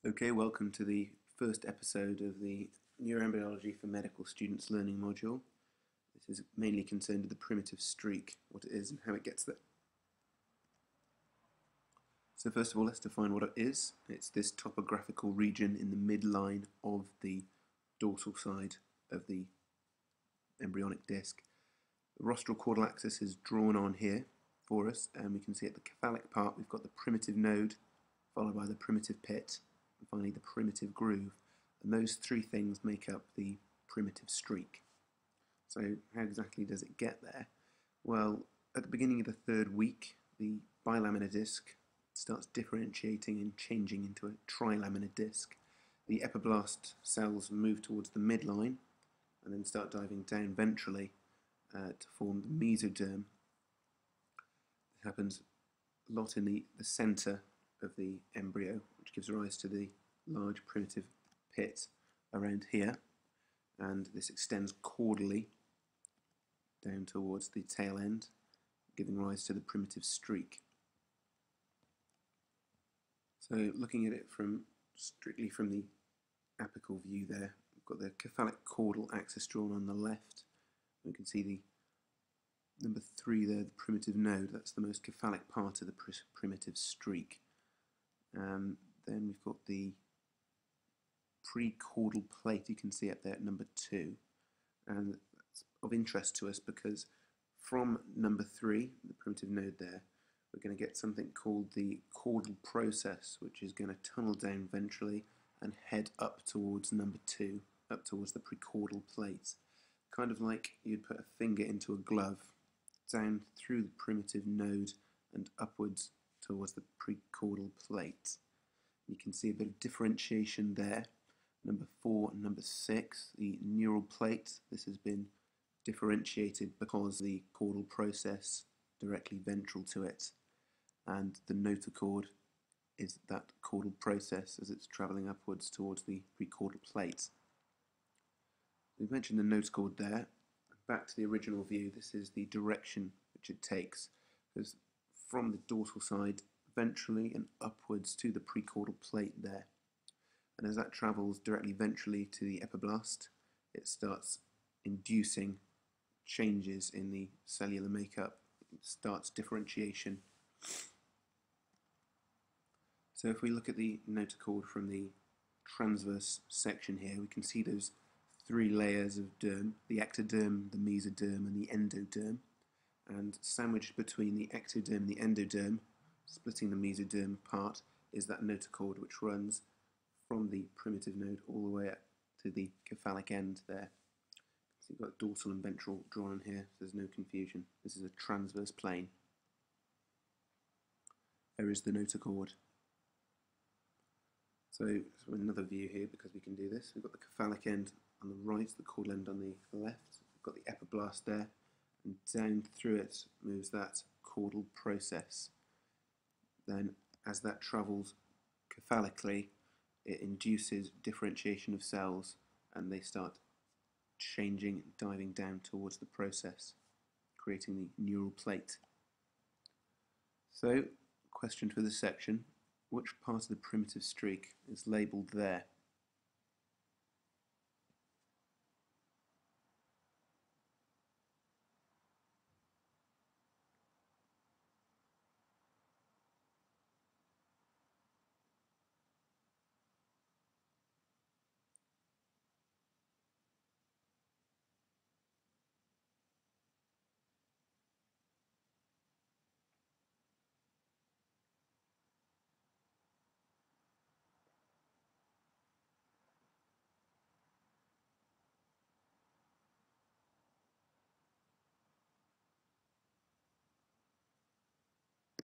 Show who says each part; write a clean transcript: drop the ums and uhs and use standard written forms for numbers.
Speaker 1: Okay, welcome to the first episode of the Neuroembryology for Medical Students Learning module. This is mainly concerned with the primitive streak, what it is and how it gets there. So first of all, let's define what it is. It's this topographical region in the midline of the dorsal side of the embryonic disc. The rostral caudal axis is drawn on here for us, and we can see at the cephalic part we've got the primitive node, followed by the primitive pit, and finally the primitive groove. And those three things make up the primitive streak. So how exactly does it get there? Well, at the beginning of the third week, the bilaminar disc starts differentiating and changing into a trilaminar disc. The epiblast cells move towards the midline and then start diving down ventrally to form the mesoderm. It happens a lot in the centre of the embryo, which gives rise to the large primitive pit around here, and this extends caudally down towards the tail end, giving rise to the primitive streak. So looking at it strictly from the apical view there, we've got the cephalic caudal axis drawn on the left. We can see the number 3 there, the primitive node. That's the most cephalic part of the primitive streak. Then we've got the precaudal plate, you can see up there at number 2, and that's of interest to us because from number 3, the primitive node there, we're going to get something called the caudal process, which is going to tunnel down ventrally and head up towards number 2, up towards the precaudal plate. Kind of like you'd put a finger into a glove, down through the primitive node and upwards towards the precaudal plate. You can see a bit of differentiation there. Number 4 and number 6, the neural plate, this has been differentiated because the caudal process directly ventral to it, and the notochord is that caudal process as it's travelling upwards towards the precaudal plate. We've mentioned the notochord there. Back to the original view, this is the direction which it takes, because from the dorsal side ventrally and upwards to the precaudal plate there, and as that travels directly ventrally to the epiblast, it starts inducing changes in the cellular makeup. It starts differentiation. So if we look at the notochord from the transverse section here, we can see those 3 layers of derm, the ectoderm, the mesoderm and the endoderm, and sandwiched between the ectoderm and the endoderm, splitting the mesoderm part, is that notochord which runs from the primitive node all the way up to the cephalic end there. So you've got dorsal and ventral drawn on here, so there's no confusion. This is a transverse plane. There is the notochord. So another view here, because we can do this. We've got the cephalic end on the right, the caudal end on the left. We've got the epiblast there, and down through it moves that caudal process. Then as that travels cephalically, it induces differentiation of cells and they start changing, diving down towards the process, creating the neural plate. So, question for this section, which part of the primitive streak is labelled there?